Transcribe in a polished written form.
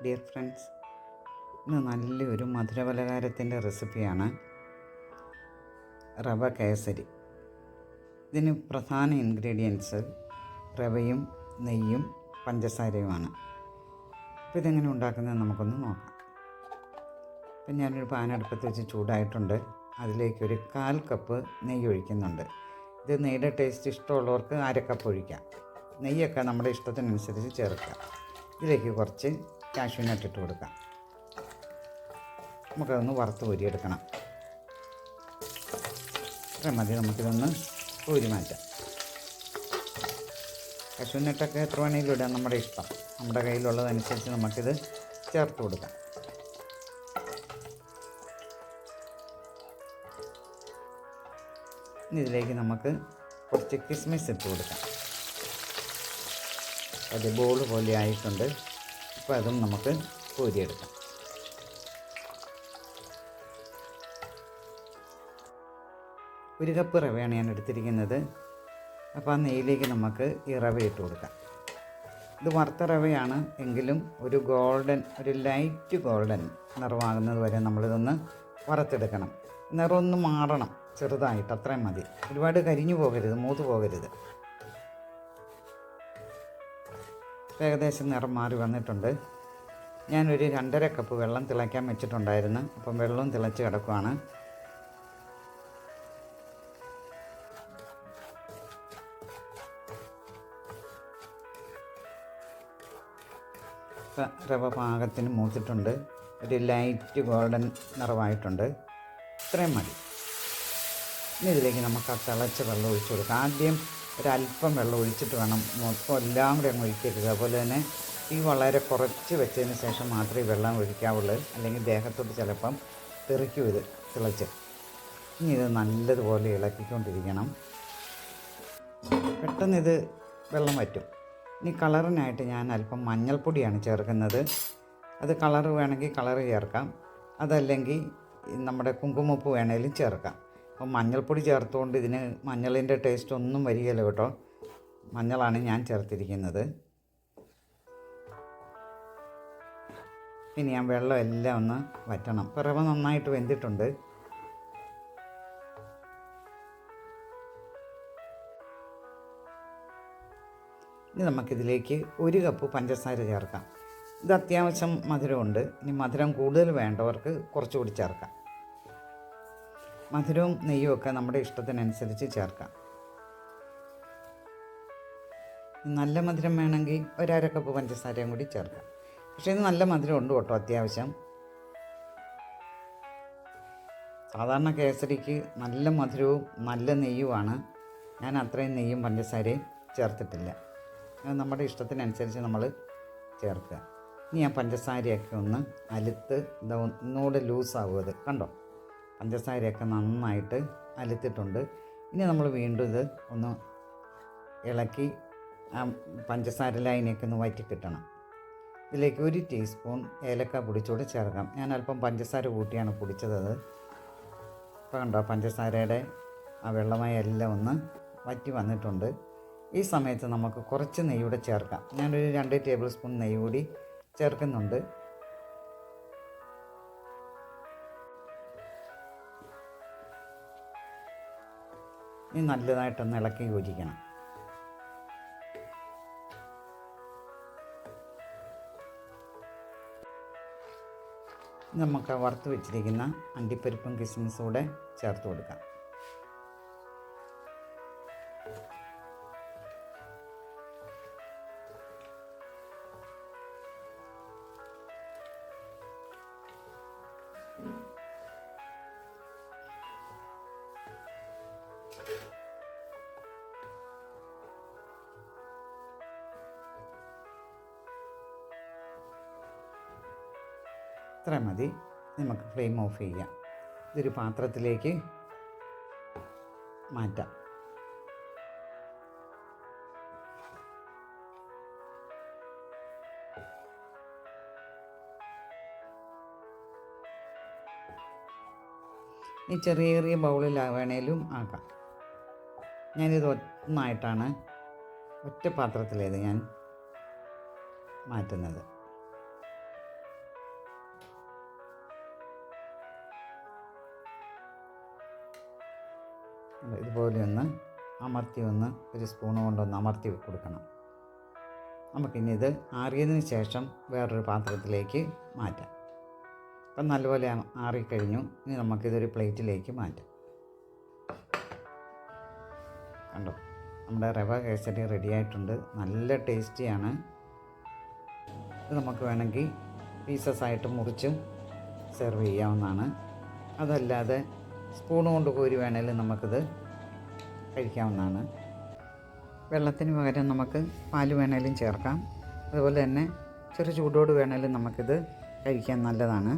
Dear friends, ഇന്ന് നല്ലൊരു മധുരപലഹാരത്തിൻ്റെ റെസിപ്പിയാണ് റവ കേസരി. ഇതിന് പ്രധാന ഇൻഗ്രീഡിയൻസ് റവയും നെയ്യും പഞ്ചസാരയുമാണ്. അപ്പോൾ ഇതെങ്ങനെ ഉണ്ടാക്കുന്നത് നമുക്കൊന്ന് നോക്കാം. അപ്പം ഞാനൊരു പാൻ അടുപ്പത്ത് വെച്ച് ചൂടായിട്ടുണ്ട്. അതിലേക്കൊരു 1/4 കപ്പ് നെയ്യ് ഒഴിക്കുന്നുണ്ട്. ഇത് നെയ്യുടെ ടേസ്റ്റ് ഇഷ്ടമുള്ളവർക്ക് 1/2 കപ്പ് ഒഴിക്കാം. നെയ്യൊക്കെ നമ്മുടെ ഇഷ്ടത്തിനനുസരിച്ച് ചേർക്കുക. ഇതിലേക്ക് കുറച്ച് കാഷ്യൂ നട്ട് ഇട്ട് കൊടുക്കാം. നമുക്കതൊന്ന് വറുത്ത് കോരിയെടുക്കണം. അത്ര മതി. നമുക്കിതൊന്ന് കോരി മാറ്റാം. കാഷ്യൂ നട്ടൊക്കെ എത്ര വേണമെങ്കിലും ഇടാം, നമ്മുടെ ഇഷ്ടം. നമ്മുടെ കയ്യിലുള്ളതനുസരിച്ച് നമുക്കിത് ചേർത്ത് കൊടുക്കാം. ഇനി ഇതിലേക്ക് നമുക്ക് കുറച്ച് കിസ്മിസ് ഇട്ട് കൊടുക്കാം. അത് ബോൾ പോലെ ആയിട്ടുണ്ട്. അപ്പോൾ അതും നമുക്ക് കോരിയെടുക്കാം. ഒരു കപ്പ് റവയാണ് ഞാൻ എടുത്തിരിക്കുന്നത്. അപ്പോൾ ആ നെയ്യിലേക്ക് നമുക്ക് ഈ റവ ഇട്ട് കൊടുക്കാം. ഇത് വറുത്ത റവയാണ് എങ്കിലും ഒരു ലൈറ്റ് ഗോൾഡൻ നിറമാകുന്നത് വരെ നമ്മളിതൊന്ന് വറുത്തെടുക്കണം. നിറമൊന്ന് മാറണം ചെറുതായിട്ട്, അത്രയും മതി. ഒരുപാട് കരിഞ്ഞു പോകരുത്, മൂത്ത് പോകരുത്. ഏകദേശം നിറം മാറി വന്നിട്ടുണ്ട്. ഞാനൊരു 2.5 കപ്പ് വെള്ളം തിളയ്ക്കാൻ വെച്ചിട്ടുണ്ടായിരുന്നു. അപ്പം വെള്ളവും തിളച്ച് കിടക്കുവാണ്. റവ പാകത്തിന് മൂത്തിട്ടുണ്ട്. ഒരു ലൈറ്റ് ഗോൾഡൻ നിറമായിട്ടുണ്ട്. ഇത്രയും മതി. ഇനി ഇതിലേക്ക് നമുക്ക് ആ തിളച്ച വെള്ളം ഒഴിച്ചു കൊടുക്കാം. ആദ്യം ഒരല്പം വെള്ളം ഒഴിച്ചിട്ട് വേണം, മൊത്തം എല്ലാം കൂടെ അങ്ങ് ഒഴിക്കരുത്. അതുപോലെ തന്നെ തീ വളരെ കുറച്ച് വെച്ചതിന് ശേഷം മാത്രമേ വെള്ളം ഒഴിക്കാവുള്ളൂ, അല്ലെങ്കിൽ ദേഹത്തോട്ട് ചിലപ്പം തെറിക്കും ഇത് തിളച്ച്. ഇനി ഇത് നല്ലതുപോലെ ഇളക്കിക്കൊണ്ടിരിക്കണം. പെട്ടെന്ന് ഇത് വെള്ളം വറ്റും. ഇനി കളറിനായിട്ട് ഞാൻ അല്പം മഞ്ഞൾപ്പൊടിയാണ് ചേർക്കുന്നത്. അത് കളറ് വേണമെങ്കിൽ കളറ് ചേർക്കാം, അതല്ലെങ്കിൽ നമ്മുടെ കുങ്കുമപ്പൂ വേണമെങ്കിലും ചേർക്കാം. അപ്പം മഞ്ഞൾപ്പൊടി ചേർത്തുകൊണ്ട് ഇതിന് മഞ്ഞളിൻ്റെ ടേസ്റ്റ് ഒന്നും വരികയില്ല കേട്ടോ. മഞ്ഞളാണ് ഞാൻ ചേർത്തിരിക്കുന്നത്. ഇനി ഞാൻ വെള്ളം എല്ലാം ഒന്ന് വറ്റണം. റവ നന്നായിട്ട് വെന്തിട്ടുണ്ട്. ഇനി നമുക്കിതിലേക്ക് 1 കപ്പ് പഞ്ചസാര ചേർക്കാം. ഇത് അത്യാവശ്യം മധുരമുണ്ട്. ഇനി മധുരം കൂടുതൽ വേണ്ടവർക്ക് കുറച്ചുകൂടി ചേർക്കാം. മധുരവും നെയ്യും ഒക്കെ നമ്മുടെ ഇഷ്ടത്തിനനുസരിച്ച് ചേർക്കാം. നല്ല മധുരം വേണമെങ്കിൽ 1/2 കപ്പ് പഞ്ചസാരയും കൂടി ചേർക്കാം. പക്ഷേ ഇത് നല്ല മധുരം ഉണ്ട് കേട്ടോ, അത്യാവശ്യം. സാധാരണ കേസരിക്ക് നല്ല മധുരവും നല്ല നെയ്യുമാണ്. ഞാൻ അത്രയും നെയ്യും പഞ്ചസാരയും ചേർത്തിട്ടില്ല. നമ്മുടെ ഇഷ്ടത്തിനനുസരിച്ച് നമ്മൾ ചേർക്കുക. ഇനി ഞാൻ പഞ്ചസാരയൊക്കെ ഒന്ന് അലുത്ത് ഒന്നുകൂടെ ലൂസാവും. അത് കണ്ടോ, പഞ്ചസാരയൊക്കെ നന്നായിട്ട് അലുത്തിട്ടുണ്ട്. ഇനി നമ്മൾ വീണ്ടും ഇത് ഒന്ന് ഇളക്കി പഞ്ചസാര ലൈനൊക്കെ ഒന്ന് വറ്റി കിട്ടണം. ഇതിലേക്ക് 1 ടീസ്പൂൺ ഏലക്ക പൊടിച്ചൂടെ ചേർക്കാം. ഞാൻ അല്പം പഞ്ചസാര കൂട്ടിയാണ് പൊടിച്ചത്. ഇപ്പോൾ കണ്ടോ, പഞ്ചസാരയുടെ ആ വെള്ളമായി എല്ലാം ഒന്ന് വറ്റി വന്നിട്ടുണ്ട്. ഈ സമയത്ത് നമുക്ക് കുറച്ച് നെയ്യ് കൂടെ ചേർക്കാം. ഞാനൊരു 2 ടേബിൾ സ്പൂൺ നെയ്യ് കൂടി ചേർക്കുന്നുണ്ട്. ഇനി നല്ലതായിട്ടൊന്ന് ഇളക്കി യോജിക്കണം. നമുക്ക് വറുത്ത് വെച്ചിരിക്കുന്ന അണ്ടിപ്പരിപ്പും കിസ്മിസും കൂടെ ചേർത്ത് കൊടുക്കാം. ഇത്ര മതി. നമുക്ക് ഫ്ലെയിം ഓഫ് ചെയ്യാം. ഇതൊരു പാത്രത്തിലേക്ക് മാറ്റാം. ഈ ചെറിയ ബൗളിൽ വേണേലും ആക്കാം. ഞാനിത് ഒന്നായിട്ടാണ് ഒറ്റ പാത്രത്തിലേത് ഞാൻ മാറ്റുന്നത്. ഇതുപോലെ ഒന്ന് അമർത്തി ഒരു സ്പൂൺ കൊണ്ടൊന്ന് അമർത്തി കൊടുക്കണം. നമുക്കിനി ഇത് ആറിയതിന് ശേഷം വേറൊരു പാത്രത്തിലേക്ക് മാറ്റാം. അപ്പം നല്ലപോലെ ആറിക്കഴിഞ്ഞു. ഇനി നമുക്കിതൊരു പ്ലേറ്റിലേക്ക് മാറ്റാം. കണ്ടോ, നമ്മുടെ റവ കേസരി റെഡി ആയിട്ടുണ്ട്. നല്ല ടേസ്റ്റിയാണ്. ഇത് നമുക്ക് വേണമെങ്കിൽ പീസസ് ആയിട്ട് മുറിച്ചും സെർവ് ചെയ്യാവുന്നതാണ്. അതല്ലാതെ സ്പൂൺ കൊണ്ട് കോരി വേണമെങ്കിൽ നമുക്കിത് കഴിക്കാവുന്നതാണ്. വെള്ളത്തിന് പകരം നമുക്ക് പാൽ വേണമെങ്കിലും ചേർക്കാം. അതുപോലെ തന്നെ ചെറു ചൂടോട് വേണമെങ്കിലും നമുക്കിത് കഴിക്കാൻ നല്ലതാണ്.